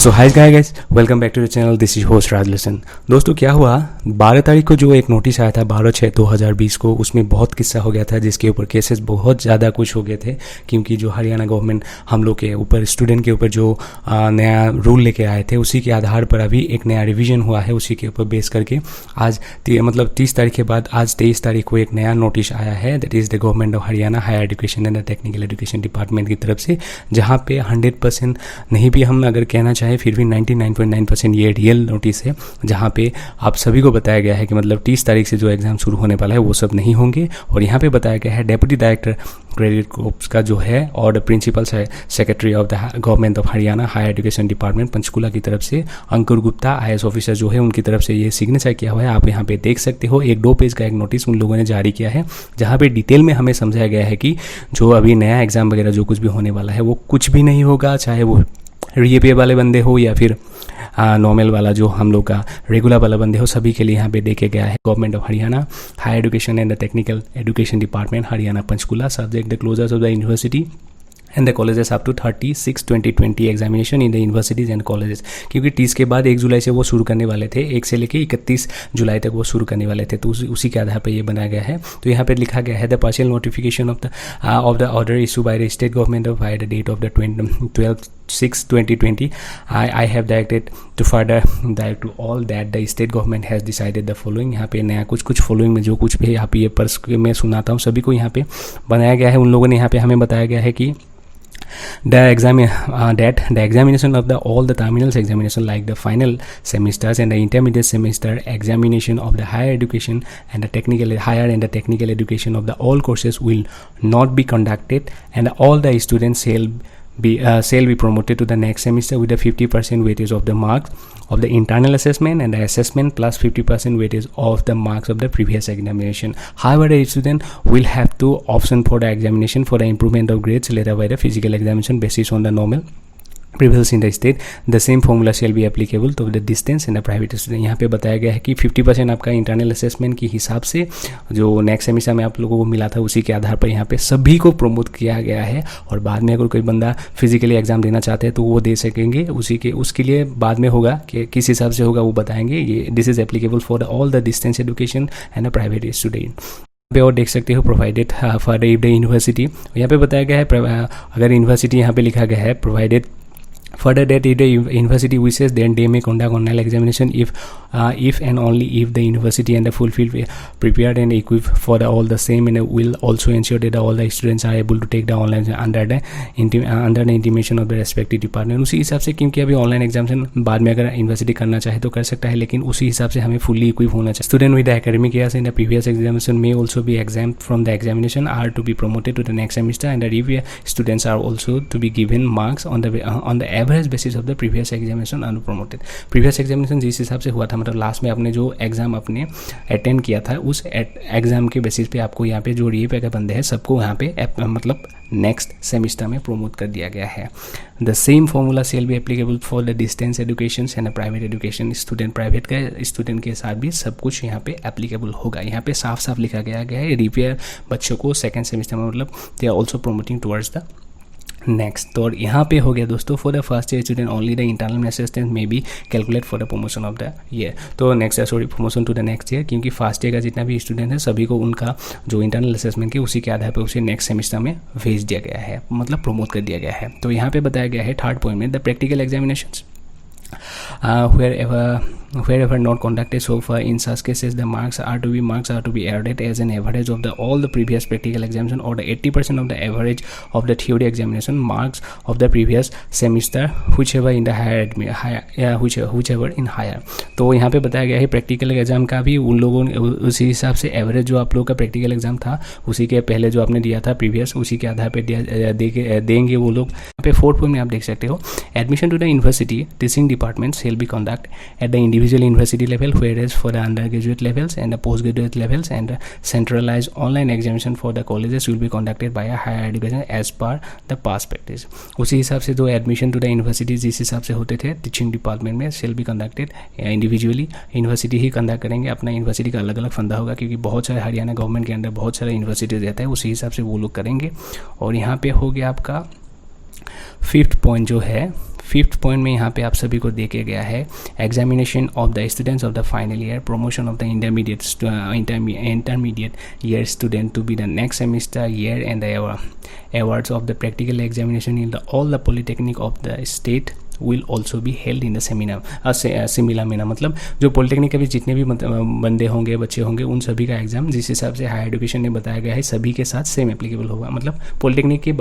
So hi guys, welcome back to the channel. This is host Rajalsan. दोस्तों क्या हुआ, 12 तारीख को जो एक नोटिस आया था 12/6/2020 को, उसमें बहुत किस्सा हो गया था जिसके ऊपर केसेस बहुत ज़्यादा कुछ हो गए थे। क्योंकि जो हरियाणा गवर्नमेंट हम लोग के ऊपर, स्टूडेंट के ऊपर जो नया रूल लेके आए थे, उसी के आधार पर अभी एक नया रिवीजन हुआ है। उसी के ऊपर बेस करके आज 30 तारीख के बाद आज 23 तारीख को एक नया नोटिस आया है। That is the government of Haryana higher education and technical education department की तरफ से, जहाँ पे 100% नहीं भी हम अगर कहना चाहें फिर भी 99.9% ये रियल नोटिस है, जहाँ पे आप सभी को बताया गया है कि मतलब 30 तारीख से जो एग्ज़ाम शुरू होने वाला है वो सब नहीं होंगे। और यहाँ पे बताया गया है डेप्यूटी डायरेक्टर क्रेडिट कोर्प्स का जो है और principal secretary of the government of Haryana higher education department Panchkula की तरफ से अंकुर गुप्ता IAS ऑफिसर जो है उनकी तरफ से ये सिग्नेचर किया हुआ है। आप यहाँ पे देख सकते हो, 1-2 पेज का एक नोटिस उन लोगों ने जारी किया है, जहाँ पे डिटेल में हमें समझाया गया है कि जो अभी नया एग्ज़ाम वगैरह जो कुछ भी होने वाला है वो कुछ भी नहीं होगा, चाहे वो रीपे वाले बंदे हो या फिर नॉर्मल वाला जो हम लोग का रेगुलर वाला बंदे हो, सभी के लिए यहाँ पे देखे गया है। Government of Haryana higher education and the technical education department Haryana Panchkula subject the closures of the university and the colleges up to 30/6/2020 examination in the universities and colleges. क्योंकि 30 के बाद 1 जुलाई से वो शुरू करने वाले थे, 1 से लेकर 31 जुलाई तक वो शुरू करने वाले थे, तो उसी के आधार पर ये बनाया गया है। तो यहाँ पे लिखा गया है the partial notification of the order issue by the state government of by the date of the 12/6/2020 I have directed to further direct to all that the state government has decided the following। यहाँ पे नया कुछ following में जो कुछ भी यहाँ पे ये पर्स मैं सुनाता हूँ सभी को, यहाँ पे बनाया गया है। उन लोगों ने यहाँ पे हमें बताया गया है कि the examination of all the terminals examination like the final semesters and the intermediate semester examination of the higher education and the technical education of the all courses will not be conducted, and all the students shall be promoted to the next semester with the 50% weightage of the marks of the internal assessment and the assessment plus 50% weightage of the marks of the previous examination. However, the student will have to option for the examination for the improvement of grades later by the physical examination basis on the normal prevails in the state. The same formula shall be applicable to the distance and the private student। यहाँ पे बताया गया है कि 50% आपका internal assessment के हिसाब से जो नेक्स्ट सेमिस्टर में आप लोगों को मिला था उसी के आधार पर यहाँ पे सभी को प्रमोट किया गया है। और बाद में अगर कोई बंदा फिजिकली एग्जाम देना चाहते हैं तो वो दे सकेंगे, उसके लिए बाद में होगा कि किस हिसाब से होगा वो बताएंगे। ये this is applicable for all the distance education and the private student. पे और देख सकते हो प्रोवाइडेड फॉर द यूनिवर्सिटी, यहाँ पे बताया गया है अगर यूनिवर्सिटी यहाँ पे लिखा गया है provided further that if the university wishes then they may conduct online examination if and only if the university and the fulfill prepared and equipped for all the same, and will also ensure that all the students are able to take the online under the intimation of the respective department। उसी हिसाब से, क्योंकि अभी online examination बाद में अगर university करना चाहे तो कर सकता है, लेकिन उसी हिसाब से हमें फुल्ली इक्विप होना चाहिए। Student with academic years in the previous examination may also be exempt from the examination are to be promoted to the next semester, and the review students are also to be given marks on the average basis of the previous examination and promoted। previous examination जिस हिसाब से हुआ था, मतलब last में आपने जो exam अपने अटेंड किया था उस एग्जाम के बेसिस पे आपको यहाँ पे जो रीपे के बंदे हैं सबको यहाँ पे मतलब नेक्स्ट सेमिस्टर में प्रमोट कर दिया गया है। The same formula shall be applicable for the distance education and private education student. Private के स्टूडेंट के साथ भी सब कुछ यहाँ पे एप्लीकेबल होगा। यहाँ पे साफ साफ लिखा गया है रिपेयर बच्चों को सेकेंड सेमिस्टर में मतलब they are also promoting towards the next. तो यहाँ पे हो गया दोस्तों for the first year student only the internal assistance may be calculate for the promotion of the year. तो next promotion to the next year, क्योंकि first year का जितना भी स्टूडेंट है सभी को उनका जो इंटरनल असेसमेंट के उसी के आधार पर उसे नेक्स्ट सेमिस्टर में भेज दिया गया है, मतलब प्रमोट कर दिया गया है। तो यहाँ पे बताया गया है थर्ड पॉइंट में the practical examination wherever not conducted so far in such cases the marks are to be added as an average of all the previous practical examination or the 80% of the average of the theory examination marks of the previous semester whichever in the whichever in higher। तो यहाँ पे बताया गया है practical exam का भी उन लोगों ने उसी हिसाब से एवरेज जो आप लोग का प्रैक्टिकल एग्जाम था उसी के पहले जो आपने दिया था प्रीवियस उसी के आधार पर देंगे वो लोग। यहाँ पे 4th पॉइंट में आप देख सकते हो admission to the university teaching department shall be conduct at the individual university level, whereas for the undergraduate levels and the postgraduate levels and centralized online examination for the colleges will be conducted by a higher education as per the past practice। उसी हिसाब से जो admission to the university जिस हिसाब से होते थे teaching department में shall be conducted individually, university he conduct करेंगे। अपना यूनिवर्सिटी का अलग अलग फंदा होगा क्योंकि बहुत सारे हरियाणा गवर्नमेंट के अंदर बहुत सारे यूनिवर्सिटीज रहता है, उसी हिसाब से वो लोग करेंगे। और यहाँ पे हो गया आपका 5th पॉइंट जो है 5th पॉइंट में यहाँ पे आप सभी को देखे गया है examination of the students of the final year, promotion of the intermediate year student to be the next semester year and the awards of the practical examination in all the polytechnic of the state will also be held in the similar manner। मतलब जो polytechnic के भी जितने भी बंदे होंगे, बच्चे होंगे, उन सभी का एग्जाम जिस हिसाब से हायर एजुकेशन ने बताया गया है सभी के साथ सेम एप्लीकेबल होगा। मतलब पॉलिटेक्निक के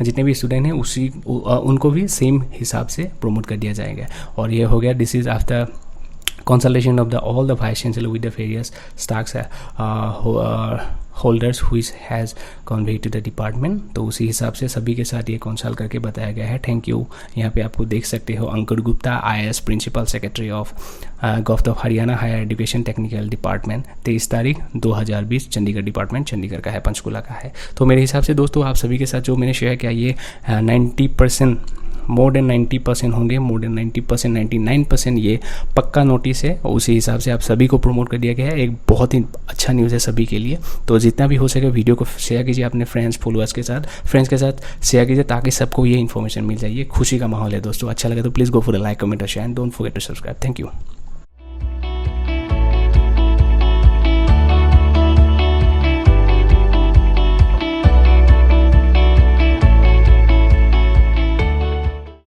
जितने भी स्टूडेंट हैं उनको भी सेम हिसाब से प्रमोट कर दिया जाएगा। और ये हो गया this is after consultation of all the vice chancellor with the various stacks holders which has conveyed to the department। तो उसी हिसाब से सभी के साथ ये कंसल्ट करके बताया गया है। Thank you. यहाँ पे आपको देख सकते हो Ankur Gupta IAS principal secretary of government of Haryana higher education technical department 23 तारीख 2020 चंडीगढ़ डिपार्टमेंट चंडीगढ़ का है, पंचकुला का है। तो मेरे हिसाब से दोस्तों आप सभी के साथ जो मैंने शेयर किया ये 90% मोर देन 90% होंगे, मोर देन 90% 99% ये पक्का नोटिस है। उसी हिसाब से आप सभी को प्रमोट कर दिया गया है। एक बहुत ही अच्छा न्यूज़ है सभी के लिए। तो जितना भी हो सके वीडियो को शेयर कीजिए अपने फ्रेंड्स के साथ शेयर कीजिए ताकि सबको ये इन्फॉर्मेशन मिल जाए। ये खुशी का माहौल है दोस्तों। अच्छा लगा तो please go for a like, comment और share and don't forget to subscribe. Thank you.